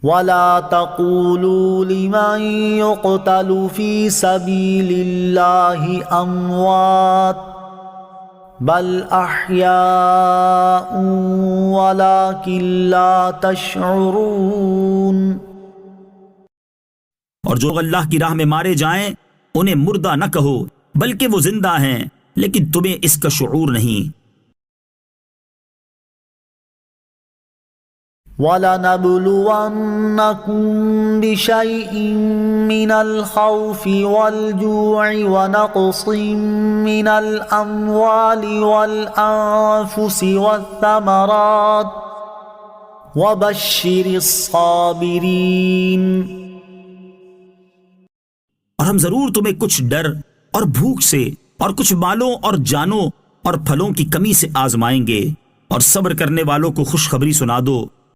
وَلَا تَقُولُوا لِمَن يُقْتَلُ فِي سَبِيلِ اللَّهِ أَمْوَاتٌ بَلْ أَحْيَاءٌ وَلَكِن لَّا تَشْعُرُونَ۔ اور جو اللہ کی راہ میں مارے جائیں انہیں مردہ نہ کہو، بلکہ وہ زندہ ہیں، لیکن تمہیں اس کا شعور نہیں۔ وَلَنَبْلُوَنَّكُم بِشَيْءٍ مِّنَ الْخَوْفِ وَالْجُوعِ وَنَقْصٍ مِّنَ الْأَمْوَالِ وَالْأَنفُسِ وَالثَّمَرَاتِ وَبَشِّرِ الصَّابِرِينَ۔ اور ہم ضرور تمہیں کچھ ڈر اور بھوک سے اور کچھ مالوں اور جانوں اور پھلوں کی کمی سے آزمائیں گے، اور صبر کرنے والوں کو خوشخبری سنا دو۔